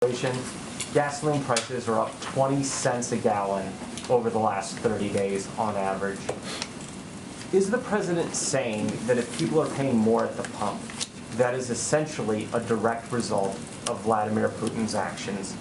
Gasoline prices are up 20 cents a gallon over the last 30 days on average. Is the president saying that if people are paying more at the pump, that is essentially a direct result of Vladimir Putin's actions,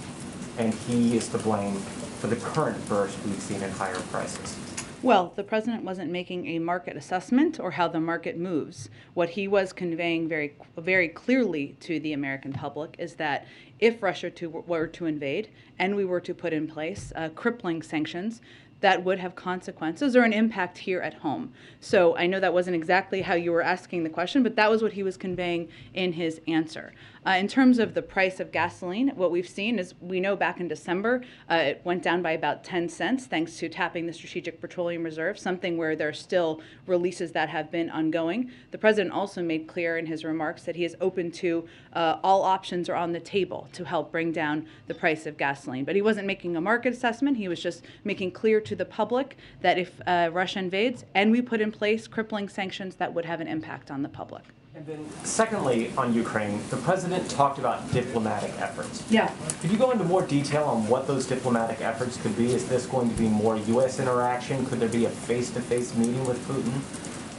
and he is to blame for the current burst we've seen in higher prices? Well, the president wasn't making a market assessment or how the market moves. What he was conveying very clearly to the American public is that if Russia were to invade and we were to put in place crippling sanctions, that would have consequences or an impact here at home. So I know that wasn't exactly how you were asking the question, but that was what he was conveying in his answer. In terms of the price of gasoline, what we've seen is we know back in December, it went down by about 10 cents thanks to tapping the Strategic Petroleum Reserve, something where there are still releases that have been ongoing. The president also made clear in his remarks that he is open to all options are on the table to help bring down the price of gasoline. But he wasn't making a market assessment. He was just making clear to the public that if Russia invades and we put in place crippling sanctions, that would have an impact on the public. And then secondly, on Ukraine, the president talked about diplomatic efforts. Yeah. Could you go into more detail on what those diplomatic efforts could be? Is this going to be more U.S. interaction? Could there be a face-to-face meeting with Putin?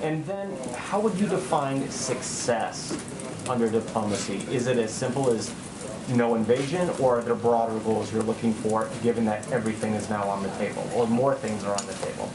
And then how would you define success under diplomacy? Is it as simple as no invasion, or are there broader goals you're looking for, given that everything is now on the table, or more things are on the table?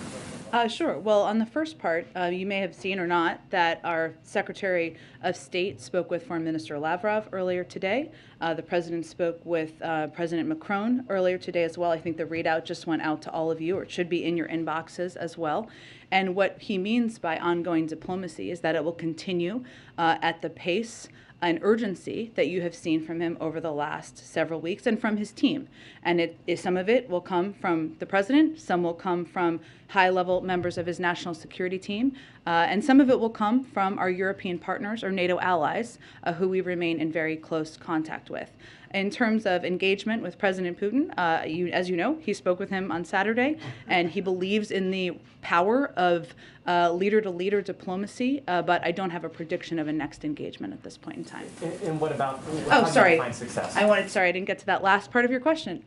Sure. Well, on the first part, you may have seen or not that our Secretary of State spoke with Foreign Minister Lavrov earlier today. The President spoke with President Macron earlier today as well. I think the readout just went out to all of you, or it should be in your inboxes as well. And what he means by ongoing diplomacy is that it will continue at the pace and urgency that you have seen from him over the last several weeks and from his team. And some of it will come from the president, some will come from high-level members of his national security team, and some of it will come from our European partners or NATO allies, who we remain in very close contact with. In terms of engagement with President Putin, as you know, he spoke with him on Saturday, and he believes in the power of leader-to-leader diplomacy, but I don't have a prediction of a next engagement at this point in time. And what about how do you define success? Sorry, I didn't get to that last part of your question.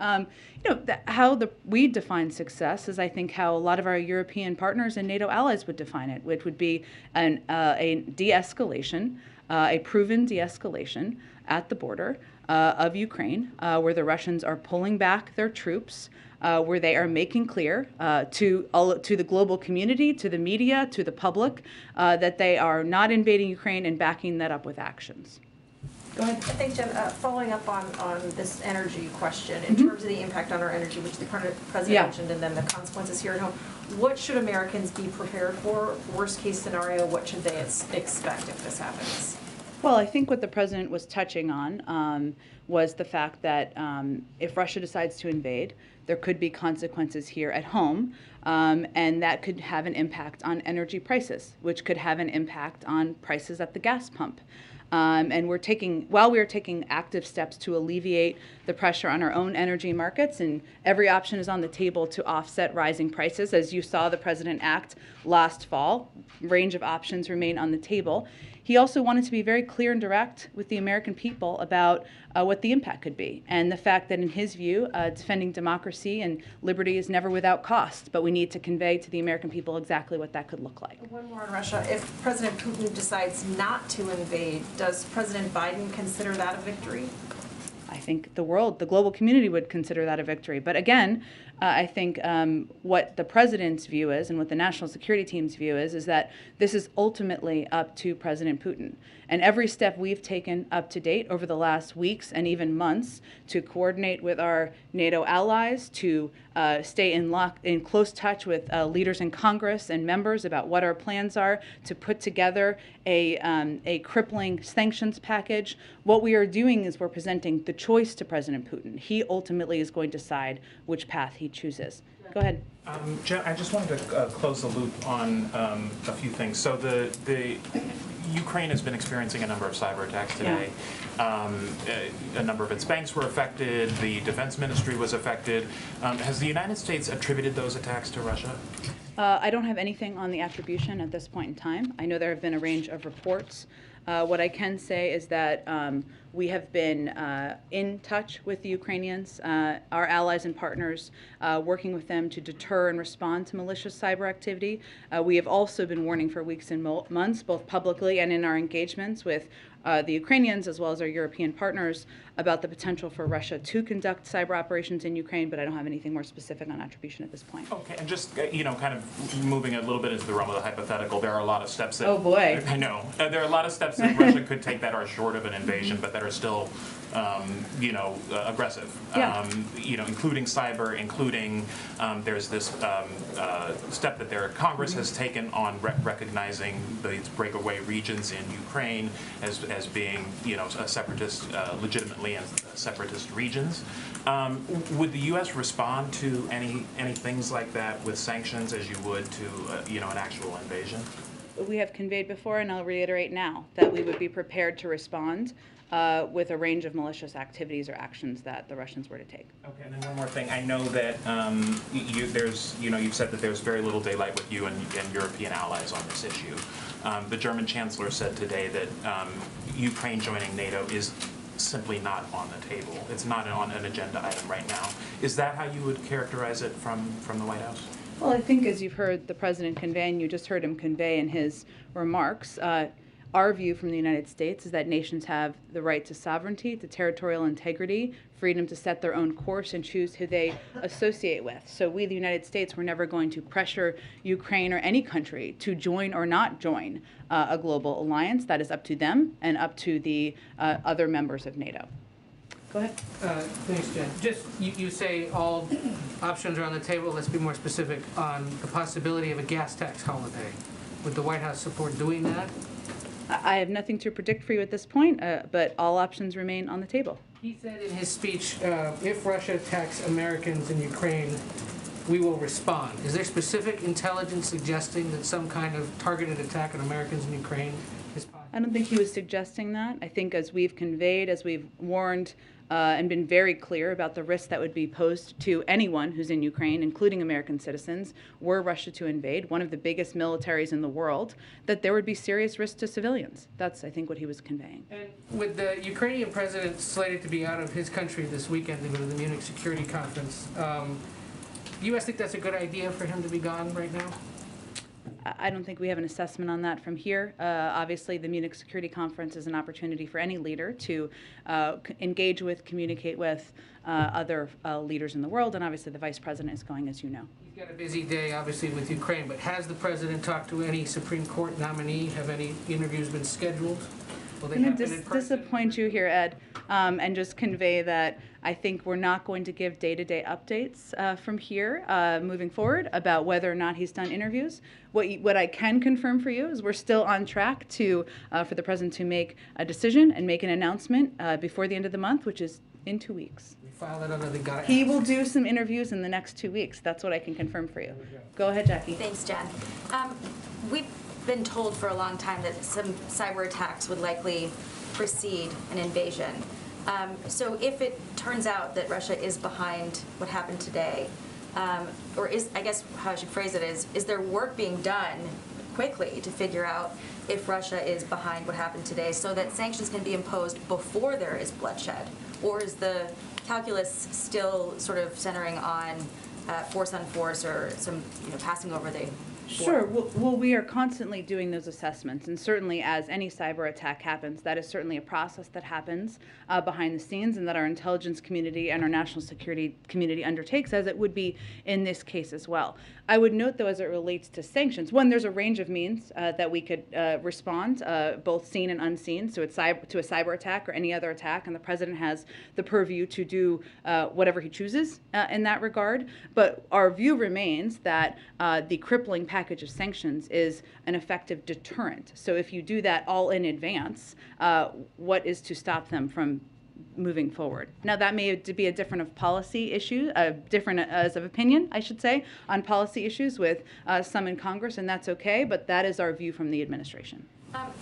We define success is, I think, how a lot of our European partners and NATO allies would define it, which would be a de-escalation, a proven de-escalation at the border of Ukraine, where the Russians are pulling back their troops, where they are making clear to the global community, to the media, to the public, that they are not invading Ukraine and backing that up with actions. Go ahead. I think, Jen, following up on this energy question, in terms of the impact on our energy, which the president mentioned, and then the consequences here at home, what should Americans be prepared for? Worst case scenario, what should they expect if this happens? Well, I think what the president was touching on was the fact that if Russia decides to invade, there could be consequences here at home, and that could have an impact on energy prices, which could have an impact on prices at the gas pump. And while we are taking active steps to alleviate the pressure on our own energy markets, and every option is on the table to offset rising prices. As you saw the president act last fall, range of options remain on the table. He also wanted to be very clear and direct with the American people about what the impact could be, and the fact that in his view, defending democracy and liberty is never without cost, but we need to convey to the American people exactly what that could look like. One more on Russia. If President Putin decides not to invade, does President Biden consider that a victory? I think the global community would consider that a victory. But again, I think what the president's view is and what the national security team's view is that this is ultimately up to President Putin. And every step we've taken up to date over the last weeks and even months to coordinate with our NATO allies, to stay in close touch with leaders in Congress and members about what our plans are, to put together a crippling sanctions package. What we are doing is we're presenting the choice to President Putin. He ultimately is going to decide which path he chooses. Go ahead. Jen, I just wanted to close the loop on a few things. So the Ukraine has been experiencing a number of cyber attacks today. Yeah. A number of its banks were affected. The defense ministry was affected. Has the United States attributed those attacks to Russia? I don't have anything on the attribution at this point in time. I know there have been a range of reports. What I can say is that We have been in touch with the Ukrainians, our allies and partners, working with them to deter and respond to malicious cyber activity. We have also been warning for weeks and months, both publicly and in our engagements with the Ukrainians as well as our European partners, about the potential for Russia to conduct cyber operations in Ukraine, but I don't have anything more specific on attribution at this point. Okay, and just, kind of moving a little bit into the realm of the hypothetical, there are a lot of steps that... Oh, boy. I know. There are a lot of steps that Russia could take that are short of an invasion, but that are still, aggressive. Yeah. Including cyber, including, there's this step that their Congress has taken on recognizing these breakaway regions in Ukraine as being, a separatist, legitimately as separatist regions. Would the U.S. respond to any things like that with sanctions as you would to, an actual invasion? We have conveyed before, and I'll reiterate now, that we would be prepared to respond with a range of malicious activities or actions that the Russians were to take. Okay, and then one more thing. I know that you've said that there's very little daylight with you and European allies on this issue. The German Chancellor said today that Ukraine joining NATO is simply not on the table. It's not on an agenda item right now. Is that how you would characterize it from the White House? Well, I think as you've heard the President convey, and you just heard him convey in his remarks, our view from the United States is that nations have the right to sovereignty, to territorial integrity, freedom to set their own course and choose who they associate with. So we, the United States, we're never going to pressure Ukraine or any country to join or not join a global alliance. That is up to them and up to the other members of NATO. Go ahead. Thanks, Jen. Just, you say all options are on the table. Let's be more specific on the possibility of a gas tax holiday. Would the White House support doing that? I have nothing to predict for you at this point, but all options remain on the table. He said in his speech, if Russia attacks Americans in Ukraine, we will respond. Is there specific intelligence suggesting that some kind of targeted attack on Americans in Ukraine is possible? I don't think he was suggesting that. I think as we've conveyed, as we've warned and been very clear about the risks that would be posed to anyone who's in Ukraine, including American citizens, were Russia to invade, one of the biggest militaries in the world, that there would be serious risk to civilians. That's, I think, what he was conveying. And with the Ukrainian president slated to be out of his country this weekend to go to the Munich Security Conference, do you guys think that's a good idea for him to be gone right now? I don't think we have an assessment on that from here. Obviously, the Munich Security Conference is an opportunity for any leader to engage with, communicate with other leaders in the world, and obviously the Vice President is going, as you know. He's got a busy day, obviously, with Ukraine, but has the President talked to any Supreme Court nominee? Have any interviews been scheduled? Will they happen in person? Disappoint you here, Ed, and just convey that I think we're not going to give day-to-day updates from here moving forward about whether or not he's done interviews. What I can confirm for you is we're still on track to for the President to make a decision and make an announcement before the end of the month, which is in 2 weeks. We file that under the guidance. He will do some interviews in the next 2 weeks. That's what I can confirm for you. Go ahead, Jackie. Thanks, Jen. We've been told for a long time that some cyber attacks would likely precede an invasion. So if it turns out that Russia is behind what happened today, or is, I guess how I should phrase it is there work being done quickly to figure out if Russia is behind what happened today so that sanctions can be imposed before there is bloodshed? Or is the calculus still sort of centering on force on force or some passing over the Sure. Well, we are constantly doing those assessments, and certainly as any cyber attack happens, that is certainly a process that happens behind the scenes and that our intelligence community and our national security community undertakes, as it would be in this case as well. I would note, though, as it relates to sanctions, one, there's a range of means that we could respond, both seen and unseen, so it's to a cyber attack or any other attack, and the President has the purview to do whatever he chooses in that regard. But our view remains that the crippling package of sanctions is an effective deterrent. So if you do that all in advance, what is to stop them from moving forward? Now, that may be a different of policy issue, different as of opinion, I should say, on policy issues with some in Congress, and that's okay, but that is our view from the administration.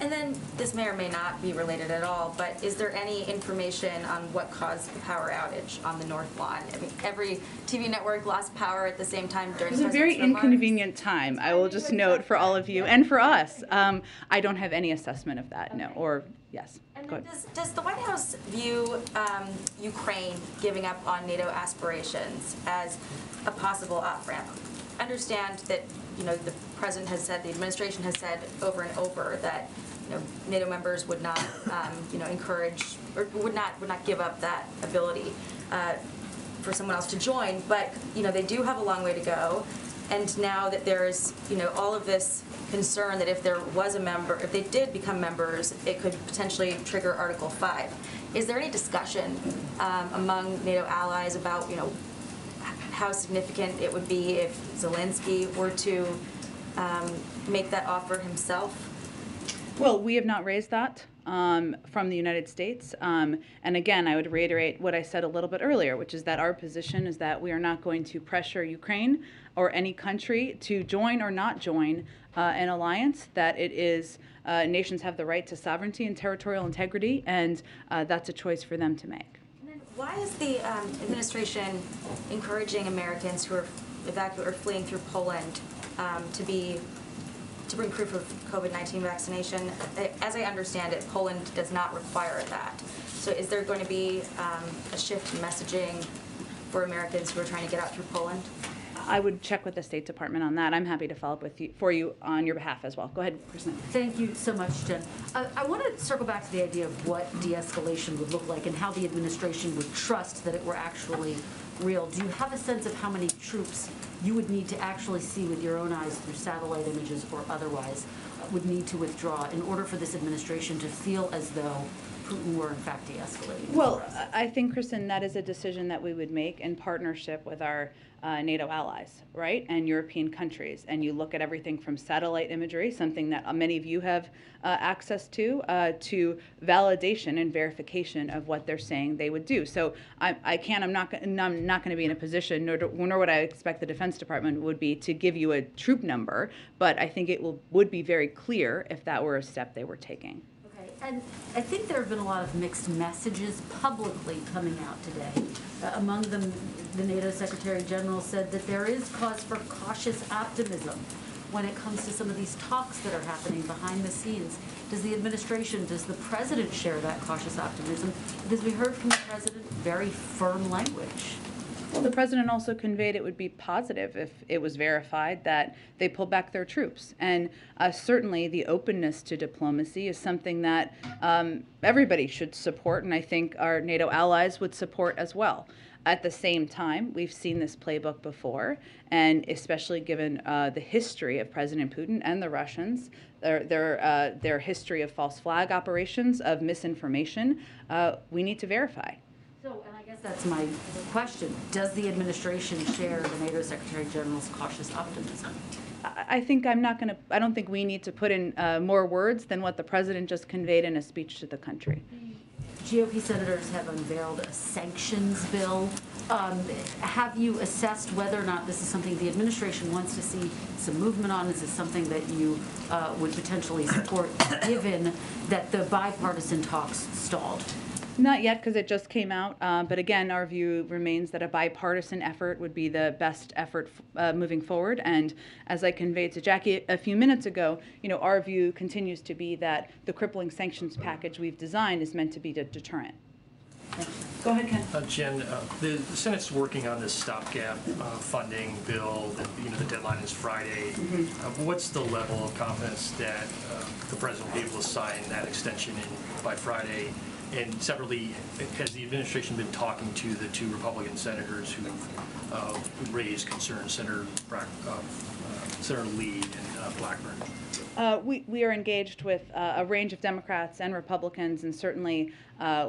And then, this may or may not be related at all, but is there any information on what caused the power outage on the North Lawn? I mean, every TV network lost power at the same time during It was a very President's remarks. inconvenient time, I will just note for all of you and for us. I don't have any assessment of that, no, Okay. or yes. And Go then ahead. does the White House view Ukraine giving up on NATO aspirations as a possible off-ramp? Understand that, you know, the president has said, the administration has said over and over that, you know, NATO members would not, you know, encourage or would not give up that ability for someone else to join. But, you know, they do have a long way to go. And now that there's, you know, all of this concern that if there was a member, if they did become members, it could potentially trigger Article 5. Is there any discussion among NATO allies about, you know, how significant it would be if Zelensky were to make that offer himself? Well, we have not raised that from the United States. And again, I would reiterate what I said a little bit earlier, which is that our position is that we are not going to pressure Ukraine or any country to join or not join an alliance, that it is nations have the right to sovereignty and territorial integrity, and that's a choice for them to make. And then why is the administration encouraging Americans who are or fleeing through Poland to bring proof of COVID-19 vaccination? As I understand it, Poland does not require that. So is there going to be a shift in messaging for Americans who are trying to get out through Poland? I would check with the State Department on that. I'm happy to follow up with you, for you on your behalf as well. Go ahead, Kristen. Thank you so much, Jen. I want to circle back to the idea of what de-escalation would look like and how the administration would trust that it were actually real. Do you have a sense of how many troops you would need to actually see with your own eyes through satellite images or otherwise would need to withdraw in order for this administration to feel as though Putin were in fact de-escalating? Well, I think, Kristen, that is a decision that we would make in partnership with our NATO allies, right, and European countries. And you look at everything from satellite imagery, something that many of you have access to validation and verification of what they're saying they would do. So I'm not going to be in a position, nor would I expect the Defense Department would be, to give you a troop number. But I think it would be very clear if that were a step they were taking. And I think there have been a lot of mixed messages publicly coming out today. Among them, the NATO Secretary General said that there is cause for cautious optimism when it comes to some of these talks that are happening behind the scenes. Does the administration, does the president share that cautious optimism? Because we heard from the president very firm language. Well, the president also conveyed it would be positive if it was verified that they pulled back their troops. And certainly the openness to diplomacy is something that everybody should support, and I think our NATO allies would support as well. At the same time, we've seen this playbook before, and especially given the history of President Putin and the Russians, their history of false flag operations, of misinformation, we need to verify. So, and I guess that's my question. Does the administration share the NATO Secretary General's cautious optimism? I think I don't think we need to put in more words than what the president just conveyed in a speech to the country. GOP senators have unveiled a sanctions bill. Have you assessed whether or not this is something the administration wants to see some movement on? Is this something that you would potentially support, given that the bipartisan talks stalled? Not yet, because it just came out. But again, our view remains that a bipartisan effort would be the best effort moving forward. And as I conveyed to Jackie a few minutes ago, our view continues to be that the crippling sanctions package we've designed is meant to be a deterrent. Go ahead, Ken. Jen, the Senate's working on this stopgap funding bill. The deadline is Friday. What's the level of confidence that the president will be able to sign that extension by Friday? And separately, has the administration been talking to the two Republican senators who raised concerns, Senator Lee and Blackburn? We are engaged with a range of Democrats and Republicans, and certainly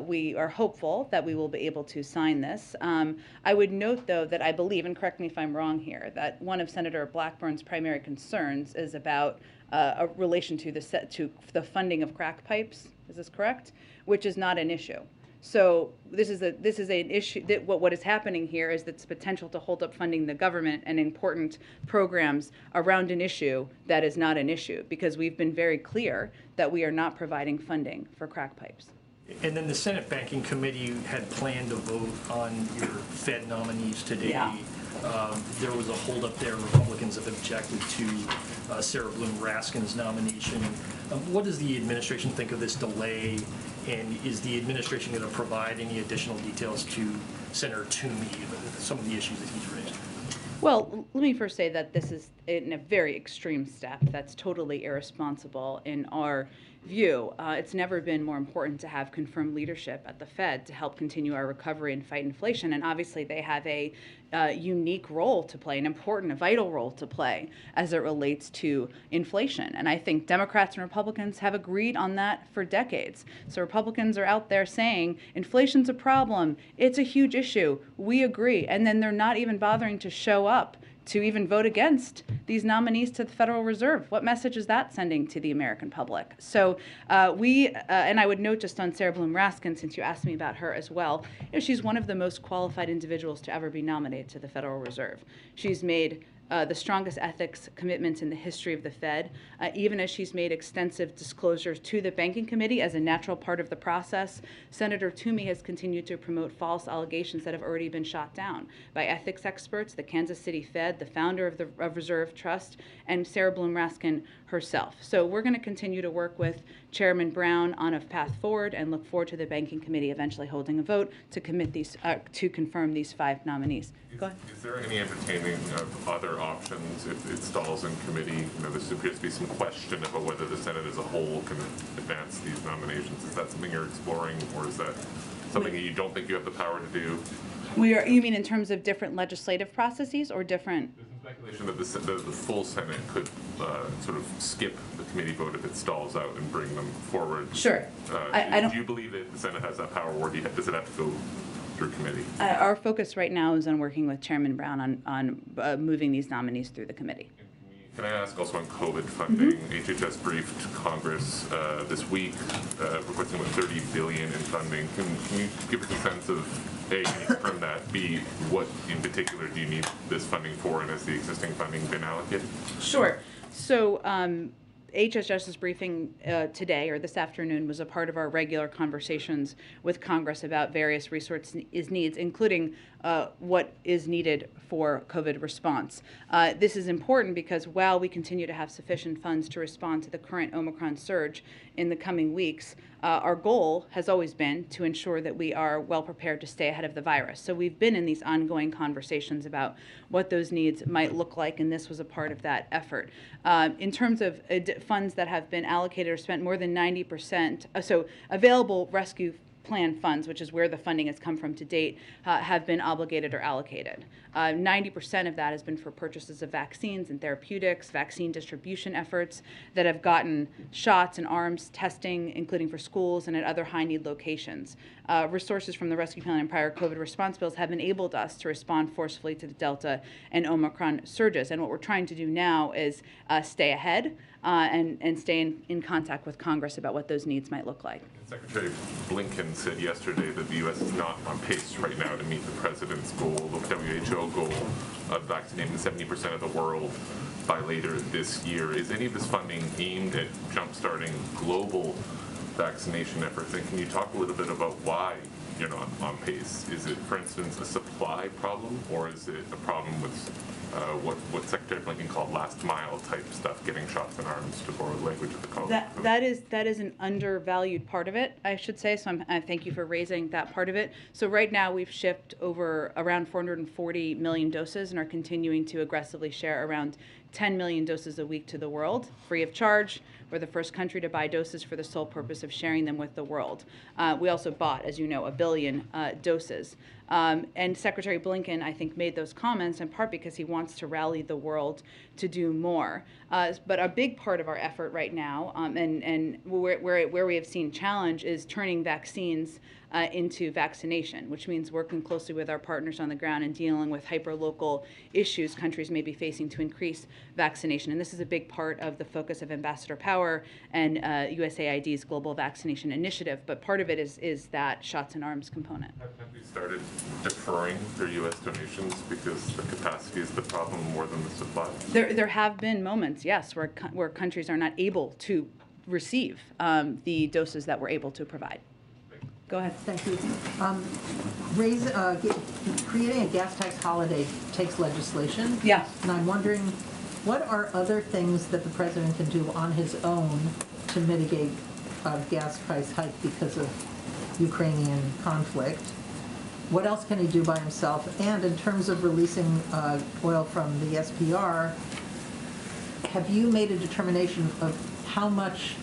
we are hopeful that we will be able to sign this. I would note, though, that I believe, and correct me if I'm wrong here, that one of Senator Blackburn's primary concerns is about a relation to the funding of crack pipes. Is this correct? Which is not an issue. So this is an issue that what is happening here is that's potential to hold up funding the government and important programs around an issue that is not an issue, because we've been very clear that we are not providing funding for crack pipes. And then the Senate Banking Committee had planned to vote on your Fed nominees today. Yeah. There was a holdup there. Republicans have objected to Sarah Bloom Raskin's nomination. What does the administration think of this delay? And is the administration going to provide any additional details to Senator Toomey, some of the issues that he's raised? Well, let me first say that this is in a very extreme step that's totally irresponsible in our view. It's never been more important to have confirmed leadership at the Fed to help continue our recovery and fight inflation. And obviously they have a unique role to play, an important, a vital role to play as it relates to inflation. And I think Democrats and Republicans have agreed on that for decades. So Republicans are out there saying inflation's a problem, it's a huge issue, we agree. And then they're not even bothering to show up to even vote against these nominees to the Federal Reserve. What message is that sending to the American public? So and I would note just on Sarah Bloom Raskin, since you asked me about her as well, she's one of the most qualified individuals to ever be nominated to the Federal Reserve. She's made the strongest ethics commitments in the history of the Fed, even as she's made extensive disclosures to the Banking Committee as a natural part of the process. Senator Toomey has continued to promote false allegations that have already been shot down by ethics experts, the Kansas City Fed, the founder of the Reserve Trust, and Sarah Bloom Raskin herself. So we're going to continue to work with Chairman Brown on a path forward and look forward to the Banking Committee eventually holding a vote to commit these to confirm these 5 nominees. Go ahead. Is there any entertaining of other options if it stalls in committee? There appears to be some question about whether the Senate as a whole can advance these nominations. Is that something you're exploring, or is that something that you don't think you have the power to do? You mean in terms of different legislative processes or different? There's some speculation that the full Senate could sort of skip the committee vote if it stalls out and bring them forward. Sure. Do you believe that the Senate has that power, or does it have to go through committee? Our focus right now is on working with Chairman Brown on moving these nominees through the committee. Can I ask also on COVID funding? HHS briefed Congress this week, requesting about $30 billion in funding. Can you give us a sense of, A, can you confirm that? B, what in particular do you need this funding for, and has the existing funding been allocated? Sure. So HHS's briefing today or this afternoon was a part of our regular conversations with Congress about various resource needs, including what is needed for COVID response. This is important because while we continue to have sufficient funds to respond to the current Omicron surge in the coming weeks, our goal has always been to ensure that we are well prepared to stay ahead of the virus. So we've been in these ongoing conversations about what those needs might look like, and this was a part of that effort. In terms of funds that have been allocated or spent, more than 90%, so available rescue plan funds, which is where the funding has come from to date, have been obligated or allocated. 90% of that has been for purchases of vaccines and therapeutics, vaccine distribution efforts that have gotten shots and arms testing, including for schools and at other high-need locations. Resources from the rescue plan and prior COVID response bills have enabled us to respond forcefully to the Delta and Omicron surges. And what we're trying to do now is stay ahead and stay in contact with Congress about what those needs might look like. Secretary Blinken said yesterday that the U.S. is not on pace right now to meet the president's goal, the WHO goal, of vaccinating 70% of the world by later this year. Is any of this funding aimed at jumpstarting global vaccination efforts? And can you talk a little bit about why you're not on pace? Is it, for instance, a supply problem, or is it a problem with what Secretary Blinken called last mile type stuff, getting shots in arms, to borrow the language of the college? That is an undervalued part of it, I should say. So I thank you for raising that part of it. So right now we've shipped around 440 million doses and are continuing to aggressively share around 10 million doses a week to the world, free of charge. We're the first country to buy doses for the sole purpose of sharing them with the world. We also bought, as you know, 1 billion doses. And Secretary Blinken, I think, made those comments in part because he wants to rally the world to do more. But a big part of our effort right now, and where we have seen challenge, is turning vaccines into vaccination, which means working closely with our partners on the ground and dealing with hyperlocal issues countries may be facing to increase vaccination. And this is a big part of the focus of Ambassador Power and USAID's Global Vaccination Initiative. But part of it is that shots in arms component. Have we started deferring their U.S. donations because the capacity is the problem more than the supply? There have been moments, yes, where countries are not able to receive the doses that we're able to provide. Go ahead. Thank you. Creating a gas tax holiday takes legislation. Yeah. And I'm wondering, what are other things that the president can do on his own to mitigate a gas price hike because of Ukrainian conflict? What else can he do by himself? And in terms of releasing oil from the SPR, have you made a determination of how much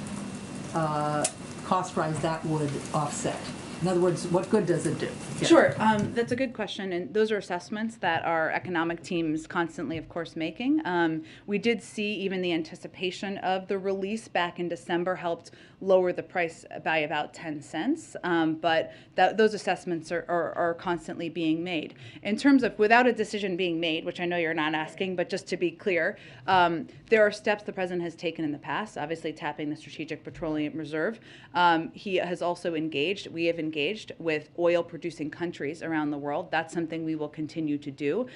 cost rise that would offset? In other words, what good does it do? Yeah. Sure, that's a good question, and those are assessments that our economic team is constantly, of course, making. We did see even the anticipation of the release back in December helped lower the price by about 10 cents, but those assessments are constantly being made. In terms of without a decision being made, which I know you're not asking, but just to be clear, there are steps the president has taken in the past, obviously tapping the Strategic Petroleum Reserve. He has also we have engaged with oil-producing countries around the world. That's something we will continue to do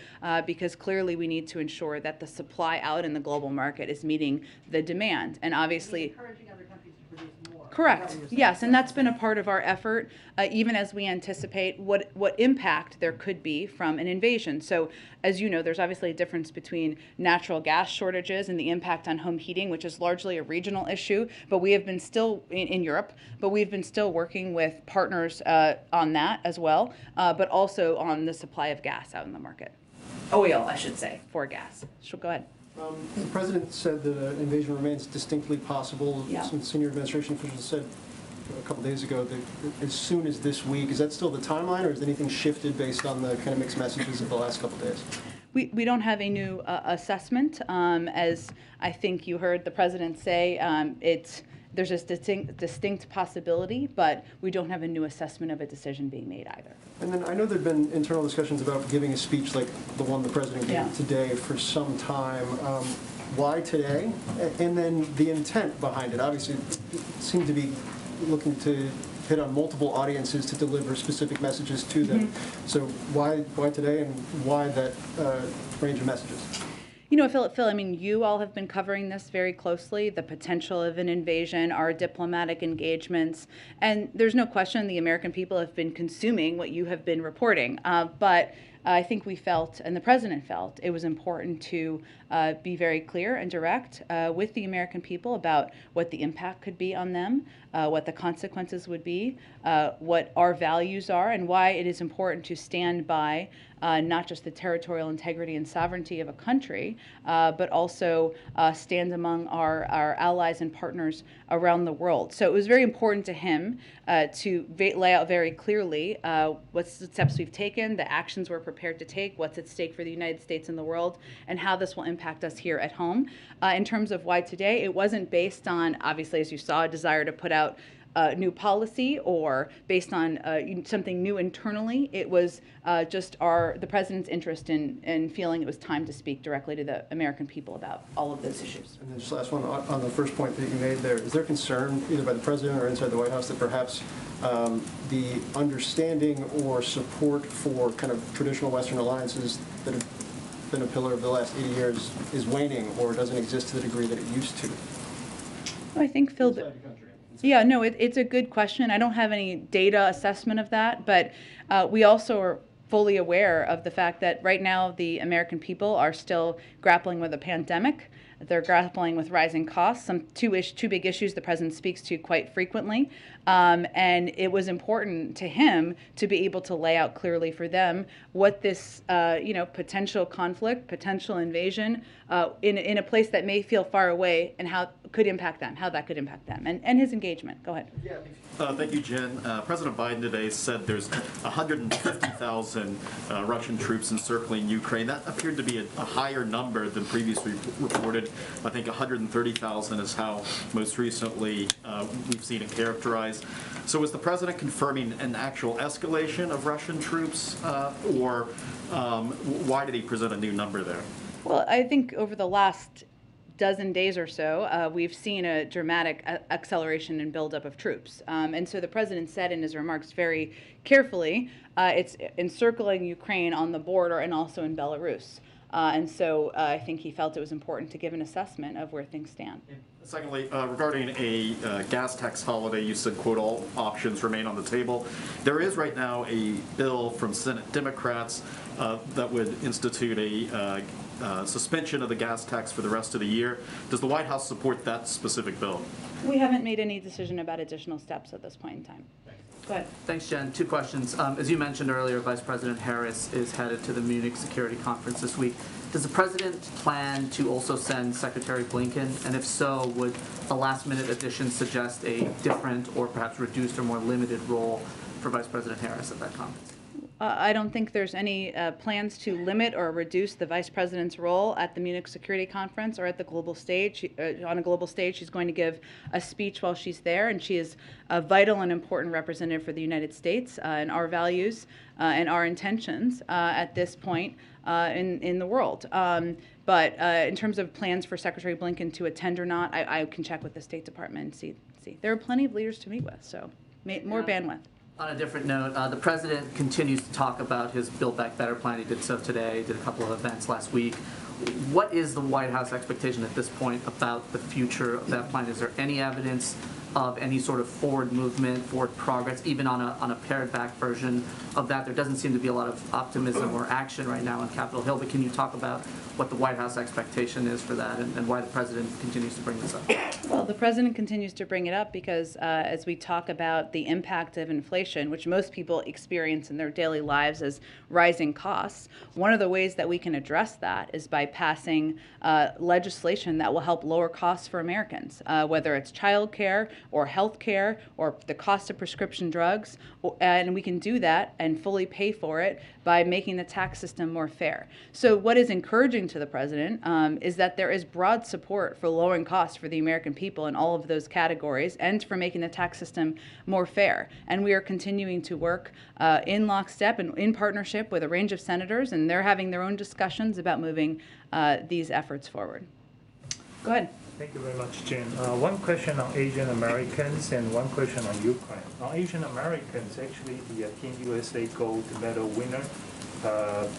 because clearly we need to ensure that the supply out in the global market is meeting the demand. And obviously, Encouraging other countries to produce more. correct. Yes, and that's been a part of our effort, even as we anticipate what impact there could be from an invasion. So, as you know, there's obviously a difference between natural gas shortages and the impact on home heating, which is largely a regional issue. But we have been still in Europe, but we've been still working with partners on that as well, but also on the supply of gas out in the market. Oil, I should say, for gas. So go ahead. The president said that an invasion remains distinctly possible. Yeah. Some senior administration officials said a couple days ago that as soon as this week. Is that still the timeline, or has anything shifted based on the kind of mixed messages of the last couple days? We don't have a new assessment. As I think you heard the president say, there's a distinct possibility, but we don't have a new assessment of a decision being made either. And then I know there have been internal discussions about giving a speech like the one the president gave today for some time. Why today? And then the intent behind it. Obviously, it seemed to be looking to hit on multiple audiences to deliver specific messages to them. Mm-hmm. So why today, and why that range of messages? You know, Phil, I mean, you all have been covering this very closely, the potential of an invasion, our diplomatic engagements, and there's no question the American people have been consuming what you have been reporting. But I think we felt, and the president felt, it was important to be very clear and direct with the American people about what the impact could be on them, what the consequences would be, what our values are, and why it is important to stand by not just the territorial integrity and sovereignty of a country, but also stand among our allies and partners around the world. So it was very important to him to lay out very clearly what's the steps we've taken, the actions we're prepared to take, what's at stake for the United States and the world, and how this will impact us here at home. In terms of why today, it wasn't based on, obviously, as you saw, a desire to put out new policy or based on something new internally. It was just the president's interest in feeling it was time to speak directly to the American people about all of those issues. And then just last one on the first point that you made there. Is there concern either by the president or inside the White House that perhaps the understanding or support for kind of traditional Western alliances that have been a pillar of the last 80 years is waning or doesn't exist to the degree that it used to? Well, I think, Phil, yeah, no, it's a good question. I don't have any data assessment of that, but we also are fully aware of the fact that right now the American people are still grappling with a pandemic. They're grappling with rising costs, two big issues the president speaks to quite frequently. And it was important to him to be able to lay out clearly for them what this potential conflict, potential invasion in a place that may feel far away and how could impact them, how that could impact them, and his engagement. Go ahead. Yeah. Thank you, Jen. President Biden today said there's 150,000 Russian troops encircling Ukraine. That appeared to be a higher number than previously reported. I think 130,000 is how most recently we've seen it characterized. So is the president confirming an actual escalation of Russian troops, or why did he present a new number there? Well, I think over the last dozen days or so, we've seen a dramatic acceleration and buildup of troops. And so the president said in his remarks very carefully, it's encircling Ukraine on the border and also in Belarus. And so I think he felt it was important to give an assessment of where things stand. Secondly, regarding a gas tax holiday, you said, quote, all options remain on the table. There is right now a bill from Senate Democrats that would institute a suspension of the gas tax for the rest of the year. Does the White House support that specific bill? We haven't made any decision about additional steps at this point in time. Go ahead. Thanks, Jen. Two questions. As you mentioned earlier, Vice President Harris is headed to the Munich Security Conference this week. Does the president plan to also send Secretary Blinken? And if so, would a last-minute addition suggest a different or perhaps reduced or more limited role for Vice President Harris at that conference? I don't think there's any plans to limit or reduce the vice president's role at the Munich Security Conference or at the global stage. On a global stage, she's going to give a speech while she's there, and she is a vital and important representative for the United States and our values and our intentions at this point in the world. But in terms of plans for Secretary Blinken to attend or not, I can check with the State Department and see. There are plenty of leaders to meet with, so more bandwidth. On a different note, the president continues to talk about his Build Back Better plan. He did so today, did a couple of events last week. What is the White House expectation at this point about the future of that plan? Is there any evidence of any sort of forward movement, forward progress, even on a pared back version of that? There doesn't seem to be a lot of optimism or action right now on Capitol Hill, but can you talk about what the White House expectation is for that and why the president continues to bring this up? Well, the president continues to bring it up because as we talk about the impact of inflation, which most people experience in their daily lives as rising costs, one of the ways that we can address that is by passing legislation that will help lower costs for Americans, whether it's child care or health care or the cost of prescription drugs. And we can do that and fully pay for it by making the tax system more fair. So what is encouraging to the president is that there is broad support for lowering costs for the American people in all of those categories and for making the tax system more fair. And we are continuing to work in lockstep and in partnership with a range of senators, and they're having their own discussions about moving these efforts forward. Go ahead. Thank you very much, Jen. One question on Asian Americans and one question on Ukraine. On Asian Americans, actually, the Team USA gold medal winner,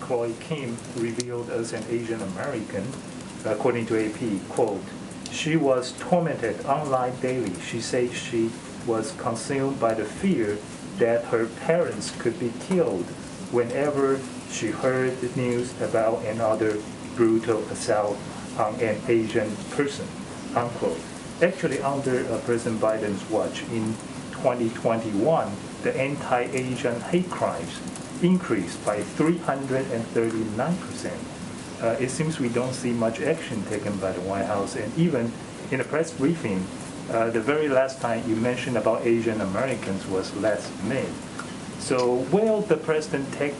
Chloe Kim, revealed as an Asian American, according to AP, quote, "She was tormented online daily. She said she was consumed by the fear that her parents could be killed whenever she heard the news about another brutal assault on an Asian person," unquote. Actually, under President Biden's watch in 2021, the anti-Asian hate crimes increased by 339%. It seems we don't see much action taken by the White House, and even in a press briefing, the very last time you mentioned about Asian Americans was last May. So will the president take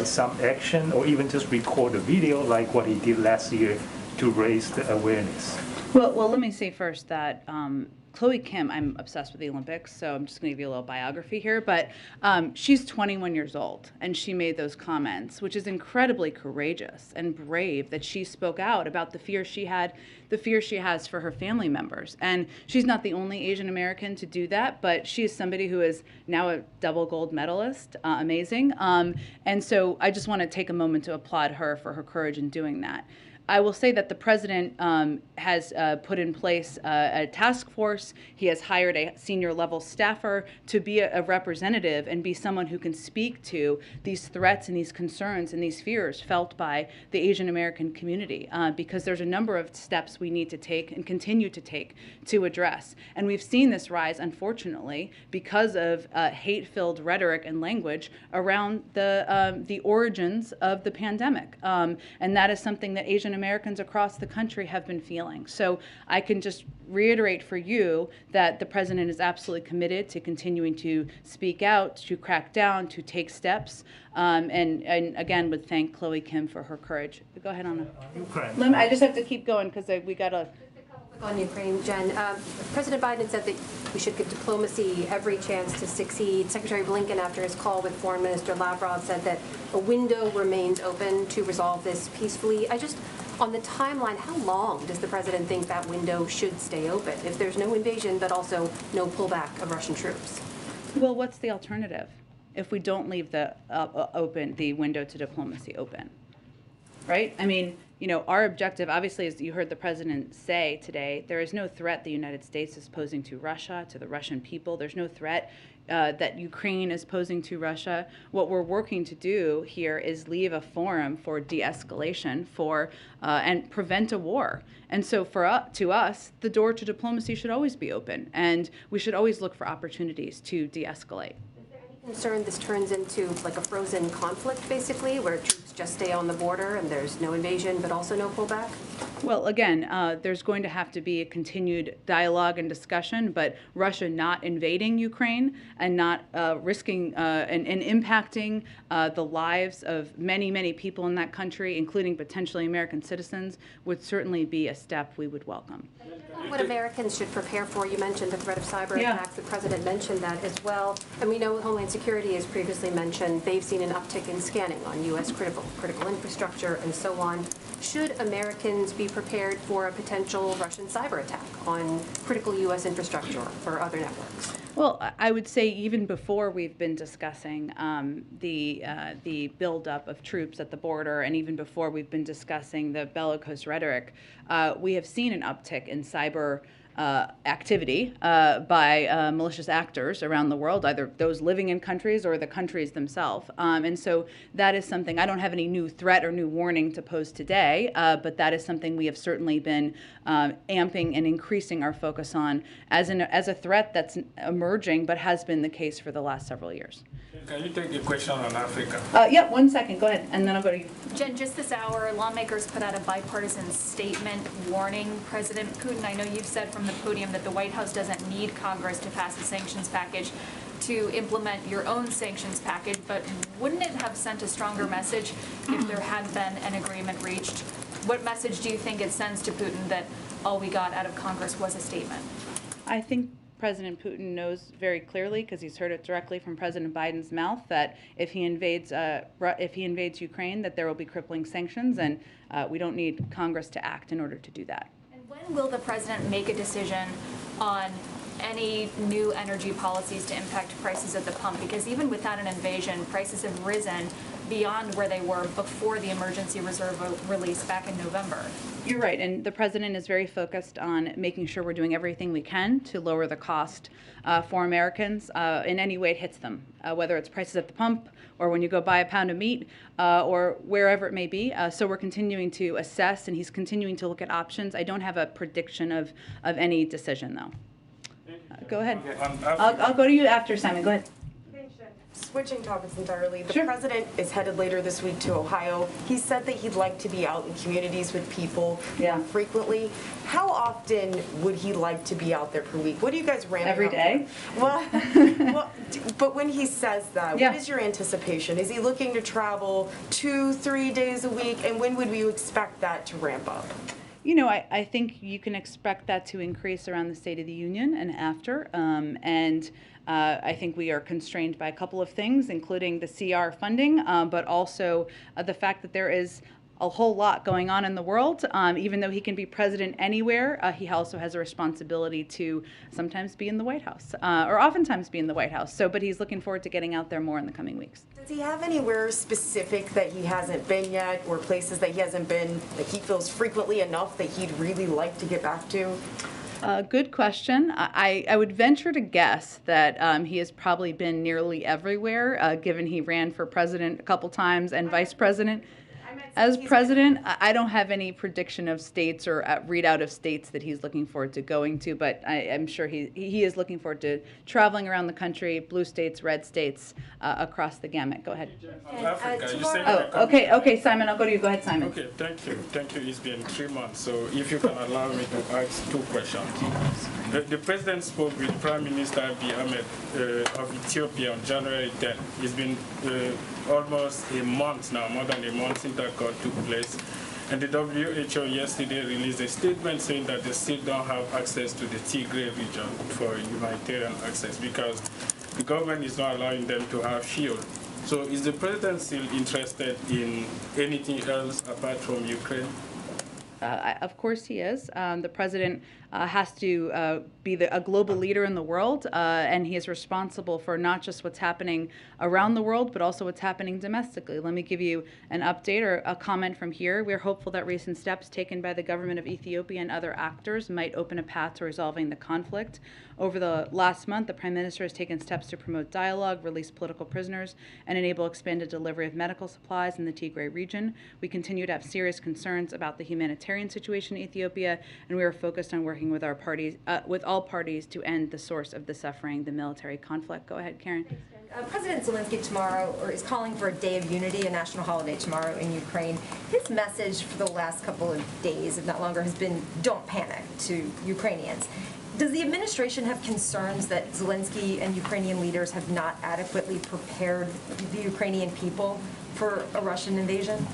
some action or even just record a video like what he did last year to raise the awareness? Well, let me say first that Chloe Kim, I'm obsessed with the Olympics, so I'm just going to give you a little biography here, but she's 21 years old, and she made those comments, which is incredibly courageous and brave that she spoke out about the fear she has for her family members. And she's not the only Asian American to do that, but she is somebody who is now a double gold medalist, amazing. And so I just want to take a moment to applaud her for her courage in doing that. I will say that the president has put in place a task force. He has hired a senior level staffer to be a representative and be someone who can speak to these threats and these concerns and these fears felt by the Asian American community because there's a number of steps we need to take and continue to take to address. And we've seen this rise, unfortunately, because of hate-filled rhetoric and language around the origins of the pandemic. And that is something that Asian and Americans across the country have been feeling. So I can just reiterate for you that the president is absolutely committed to continuing to speak out, to crack down, to take steps, and again would thank Chloe Kim for her courage. Go ahead, Anna. I just have to keep going because we got to. On Ukraine, Jen, President Biden said that we should give diplomacy every chance to succeed. Secretary Blinken, after his call with Foreign Minister Lavrov, said that a window remains open to resolve this peacefully. On the timeline, how long does the president think that window should stay open if there's no invasion but also no pullback of Russian troops? Well, what's the alternative if we don't leave the window to diplomacy open? Right? I mean, you know, our objective, obviously, as you heard the president say today, there is no threat the United States is posing to Russia, to the Russian people. There's no threat that Ukraine is posing to Russia. What we're working to do here is leave a forum for de-escalation and prevent a war. And so to us, the door to diplomacy should always be open, and we should always look for opportunities to de-escalate. Concern this turns into like a frozen conflict, basically, where troops just stay on the border and there's no invasion but also no pullback? Well, again, there's going to have to be a continued dialogue and discussion, but Russia not invading Ukraine and not risking and impacting the lives of many, many people in that country, including potentially American citizens, would certainly be a step we would welcome. What Americans should prepare for, you mentioned the threat of cyber attacks. The president mentioned that as well. And we know Homeland Security has previously mentioned they've seen an uptick in scanning on U.S. critical infrastructure and so on. Should Americans be prepared for a potential Russian cyber attack on critical U.S. infrastructure or other networks? Well, I would say even before we've been discussing the buildup of troops at the border, and even before we've been discussing the bellicose rhetoric, we have seen an uptick in cyber activity by malicious actors around the world, either those living in countries or the countries themselves. And so that is something, I don't have any new threat or new warning to pose today, but that is something we have certainly been amping and increasing our focus on as a threat that's emerging, but has been the case for the last several years. Can you take a question on Africa? Yeah, 1 second, go ahead, and then I'll go to you. Jen, just this hour, lawmakers put out a bipartisan statement warning President Putin. I know you've said from the podium that the White House doesn't need Congress to pass a sanctions package to implement your own sanctions package, but wouldn't it have sent a stronger message if there had been an agreement reached? What message do you think it sends to Putin that all we got out of Congress was a statement? I think President Putin knows very clearly, because he's heard it directly from President Biden's mouth, that if he invades Ukraine, that there will be crippling sanctions, and we don't need Congress to act in order to do that. And when will the president make a decision on any new energy policies to impact prices at the pump? Because even without an invasion, prices have risen beyond where they were before the emergency reserve release back in November. You're right, and the president is very focused on making sure we're doing everything we can to lower the cost for Americans in any way it hits them, whether it's prices at the pump or when you go buy a pound of meat or wherever it may be. So we're continuing to assess, and he's continuing to look at options. I don't have a prediction of any decision, though. Go ahead. I'll go to you after, Simon. Go ahead. Switching topics entirely, the president is headed later this week to Ohio. He said that he'd like to be out in communities with people more frequently. How often would he like to be out there per week? What do you guys ramp every day? Well, but when he says that, what is your anticipation? Is he looking to travel 2-3 days a week? And when would we expect that to ramp up? You know, I think you can expect that to increase around the State of the Union and after. I think we are constrained by a couple of things, including the CR funding, but also the fact that there is a whole lot going on in the world. Even though he can be president anywhere, he also has a responsibility to sometimes be in the White House, or oftentimes be in the White House. So, but he's looking forward to getting out there more in the coming weeks. Does he have anywhere specific that he hasn't been yet, or places that he hasn't been that he feels frequently enough that he'd really like to get back to? Good question. I would venture to guess that he has probably been nearly everywhere, given he ran for president a couple times and vice president. As president, I don't have any prediction of states or readout of states that he's looking forward to going to, but I'm sure he is looking forward to traveling around the country, blue states, red states, across the gamut. Go ahead. Africa, you said Okay, Simon, I'll go to you. Go ahead, Simon. Okay, thank you. It's been 3 months, so if you can allow me to ask 2 questions. The president spoke with Prime Minister Abiy Ahmed of Ethiopia on January 10th. It's been almost a month now, more than a month since that call took place. And the WHO yesterday released a statement saying that they still don't have access to the Tigray region for humanitarian access because the government is not allowing them to have fuel. So is the president still interested in anything else apart from Ukraine? Of course he is. The president has to be a global leader in the world, and he is responsible for not just what's happening around the world, but also what's happening domestically. Let me give you an update or a comment from here. We're hopeful that recent steps taken by the government of Ethiopia and other actors might open a path to resolving the conflict. Over the last month, the Prime Minister has taken steps to promote dialogue, release political prisoners, and enable expanded delivery of medical supplies in the Tigray region. We continue to have serious concerns about the humanitarian situation in Ethiopia, and we are focused on working with our parties, with all parties, to end the source of the suffering, the military conflict. Go ahead, Karen. President Zelensky tomorrow is calling for a day of unity, a national holiday tomorrow in Ukraine. His message for the last couple of days, if not longer, has been don't panic to Ukrainians. Does the administration have concerns that Zelensky and Ukrainian leaders have not adequately prepared the Ukrainian people for a Russian invasion?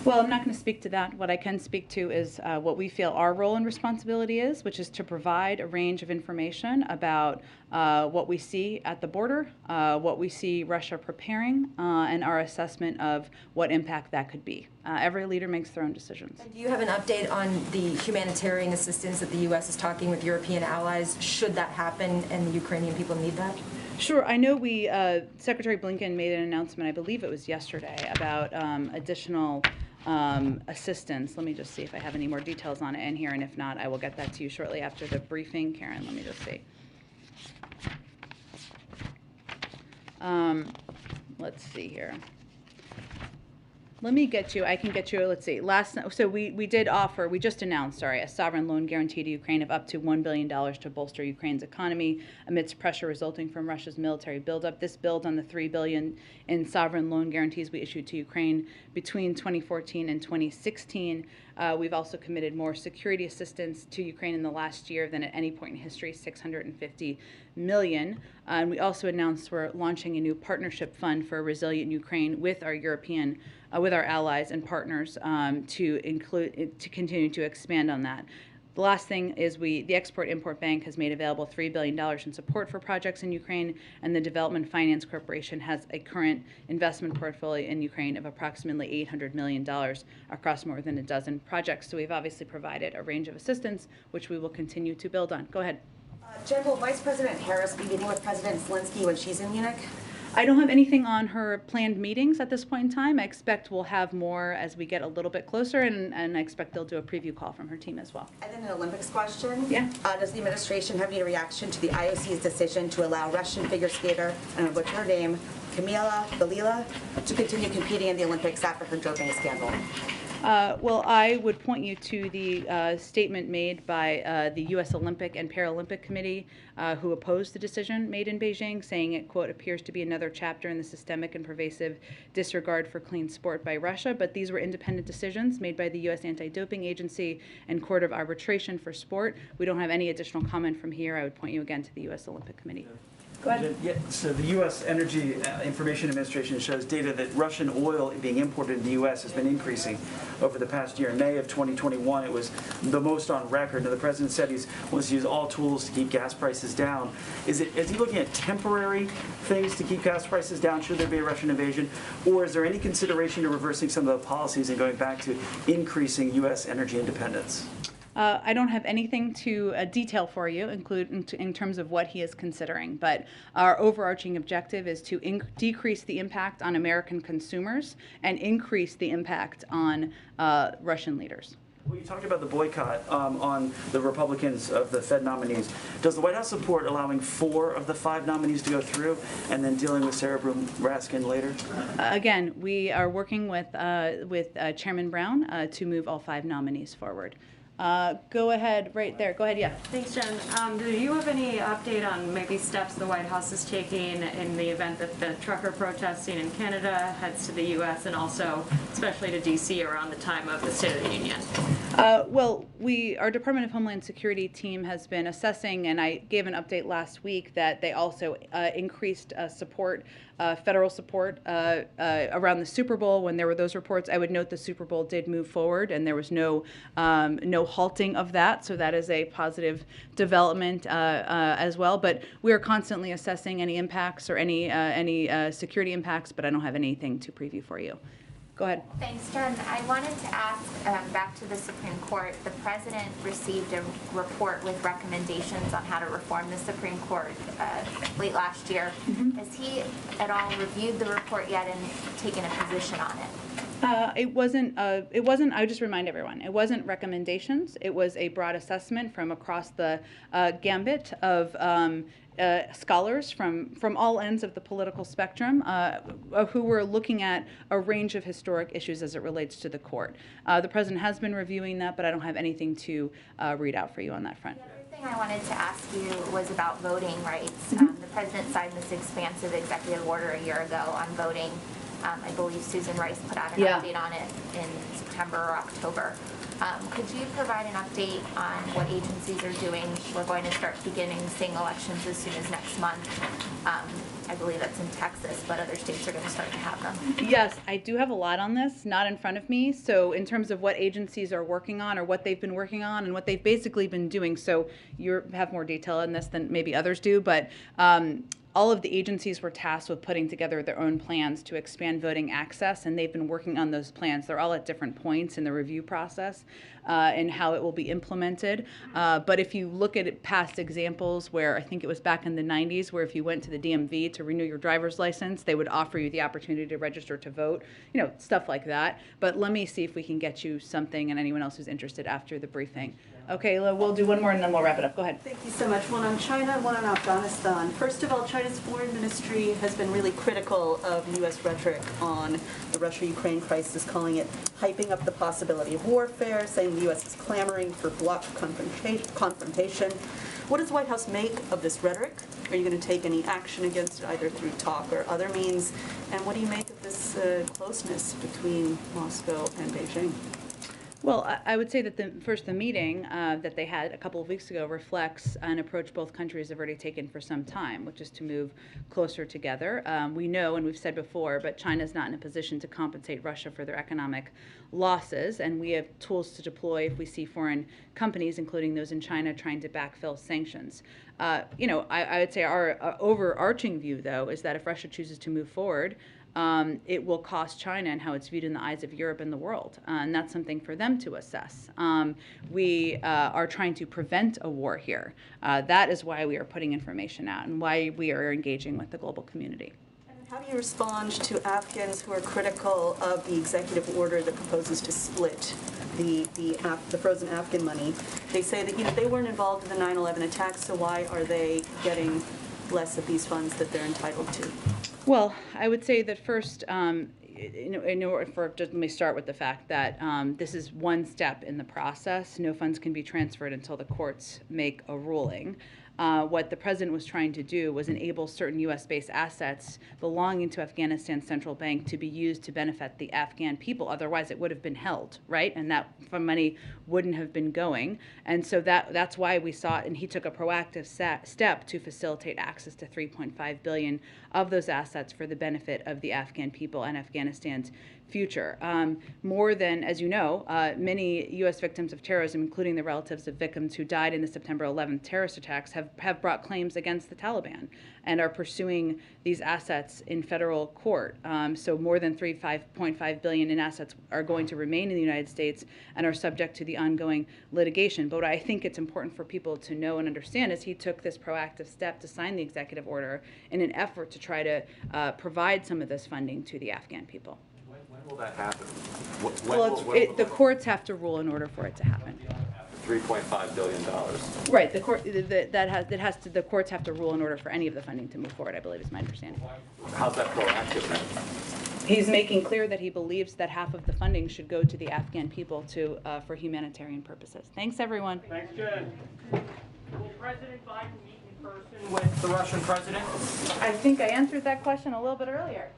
Well, I'm not going to speak to that. What I can speak to is what we feel our role and responsibility is, which is to provide a range of information about what we see at the border, what we see Russia preparing, and our assessment of what impact that could be. Every leader makes their own decisions. And do you have an update on the humanitarian assistance that the U.S. is talking with European allies, should that happen and the Ukrainian people need that? Sure. I know Secretary Blinken made an announcement, I believe it was yesterday, about additional assistance. Let me just see if I have any more details on it in here, and if not, I will get that to you shortly after the briefing. Karen, let me just see. Let's see here. Let me get you, I can get you, let's see, so we just announced, a sovereign loan guarantee to Ukraine of up to $1 billion to bolster Ukraine's economy amidst pressure resulting from Russia's military buildup. This builds on the $3 billion in sovereign loan guarantees we issued to Ukraine between 2014 and 2016. We've also committed more security assistance to Ukraine in the last year than at any point in history, $650 million. And we also announced we're launching a new partnership fund for a resilient Ukraine with our with our allies and partners to continue to expand on that. The last thing is the Export-Import Bank has made available $3 billion in support for projects in Ukraine, and the Development Finance Corporation has a current investment portfolio in Ukraine of approximately $800 million across more than a dozen projects. So we've obviously provided a range of assistance, which we will continue to build on. Go ahead. Jen, will Vice President Harris be meeting with President Zelensky when she's in Munich? I don't have anything on her planned meetings at this point in time. I expect we'll have more as we get a little bit closer, and I expect they'll do a preview call from her team as well. And then an Olympics question. Yeah. Does the administration have any reaction to the IOC's decision to allow Russian figure skater, and what's her name, Kamila Valieva, to continue competing in the Olympics after her doping scandal? Well, I would point you to the statement made by the U.S. Olympic and Paralympic Committee, who opposed the decision made in Beijing, saying it, quote, appears to be another chapter in the systemic and pervasive disregard for clean sport by Russia. But these were independent decisions made by the U.S. Anti-Doping Agency and Court of Arbitration for Sport. We don't have any additional comment from here. I would point you again to the U.S. Olympic Committee. Go ahead. Yeah, so the U.S. Energy Information Administration shows data that Russian oil being imported in the U.S. has been increasing over the past year. In May of 2021, it was the most on record. Now, the president said he wants to use all tools to keep gas prices down. Is he looking at temporary things to keep gas prices down should there be a Russian invasion? Or is there any consideration to reversing some of the policies and going back to increasing U.S. energy independence? I don't have anything to detail for you, in terms of what he is considering, but our overarching objective is to decrease the impact on American consumers and increase the impact on Russian leaders. Well, you talked about the boycott on the Republicans of the Fed nominees. Does the White House support allowing 4 of the 5 nominees to go through and then dealing with Sarah Raskin later? Again, we are working with Chairman Brown to move all 5 nominees forward. Go ahead, right there. Go ahead, yeah. Thanks, Jen. Do you have any update on maybe steps the White House is taking in the event that the trucker protesting in Canada heads to the U.S. and also especially to D.C. around the time of the State of the Union? Well, our Department of Homeland Security team has been assessing, and I gave an update last week that they also increased support, federal support around the Super Bowl when there were those reports. I would note the Super Bowl did move forward, and there was no halting of that, so that is a positive development as well. But we are constantly assessing any impacts or any security impacts, but I don't have anything to preview for you. Go ahead. Thanks, Jen. I wanted to ask, back to the Supreme Court, the President received a report with recommendations on how to reform the Supreme Court late last year. Has he at all reviewed the report yet and taken a position on it? It wasn't, I would just remind everyone, it wasn't recommendations. It was a broad assessment from across the gambit of scholars from all ends of the political spectrum who were looking at a range of historic issues as it relates to the court. The President has been reviewing that, but I don't have anything to read out for you on that front. The other thing I wanted to ask you was about voting rights. The President signed this expansive executive order a year ago on voting. I believe Susan Rice put out an update on it in September or October. Could you provide an update on what agencies are doing? We're going to start seeing elections as soon as next month. I believe that's in Texas, but other states are going to start to have them. Yes, I do have a lot on this, not in front of me. So in terms of what agencies are working on or what they've been working on and what they've basically been doing, so you have more detail in this than maybe others do, but all of the agencies were tasked with putting together their own plans to expand voting access, and they've been working on those plans. They're all at different points in the review process and how it will be implemented. But if you look at past examples where I think it was back in the 90s where if you went to the DMV to renew your driver's license, they would offer you the opportunity to register to vote, stuff like that. But let me see if we can get you something and anyone else who's interested after the briefing. Okay, we'll do one more and then we'll wrap it up. Go ahead. Thank you so much. One on China, one on Afghanistan. First of all, China's foreign ministry has been really critical of U.S. rhetoric on the Russia-Ukraine crisis, calling it hyping up the possibility of warfare, saying the U.S. is clamoring for bloc confrontation. What does the White House make of this rhetoric? Are you going to take any action against it, either through talk or other means? And what do you make of this closeness between Moscow and Beijing? Well, I would say that the meeting that they had a couple of weeks ago reflects an approach both countries have already taken for some time, which is to move closer together. We know, and we've said before, but China's not in a position to compensate Russia for their economic losses, and we have tools to deploy if we see foreign companies, including those in China, trying to backfill sanctions. I would say our overarching view, though, is that if Russia chooses to move forward, it will cost China and how it's viewed in the eyes of Europe and the world. And that's something for them to assess. We are trying to prevent a war here. That is why we are putting information out and why we are engaging with the global community. How do you respond to Afghans who are critical of the executive order that proposes to split the frozen Afghan money? They say that they weren't involved in the 9/11 attacks, so why are they getting less of these funds that they're entitled to? Well, I would say that first, let me start with the fact that this is one step in the process. No funds can be transferred until the courts make a ruling. What the President was trying to do was enable certain U.S.-based assets belonging to Afghanistan's central bank to be used to benefit the Afghan people. Otherwise, it would have been held, right? And that money wouldn't have been going. And so that's why we saw it, and he took a proactive step to facilitate access to $3.5 billion of those assets for the benefit of the Afghan people and Afghanistan's future. More than, as you know, many U.S. victims of terrorism, including the relatives of victims who died in the September 11th terrorist attacks, have brought claims against the Taliban and are pursuing these assets in federal court. So more than $5.5 billion in assets are going to remain in the United States and are subject to the ongoing litigation. But what I think it's important for people to know and understand is he took this proactive step to sign the executive order in an effort to try to provide some of this funding to the Afghan people. When will that happen? The courts have to rule in order for it to happen. $3.5 billion. Right, the courts have to rule in order for any of the funding to move forward, I believe is my understanding. How's that proactive then? He's making clear that he believes that half of the funding should go to the Afghan people for humanitarian purposes. Thanks, everyone. Thanks, Jen. Will President Biden meet in person with the Russian president? I think I answered that question a little bit earlier.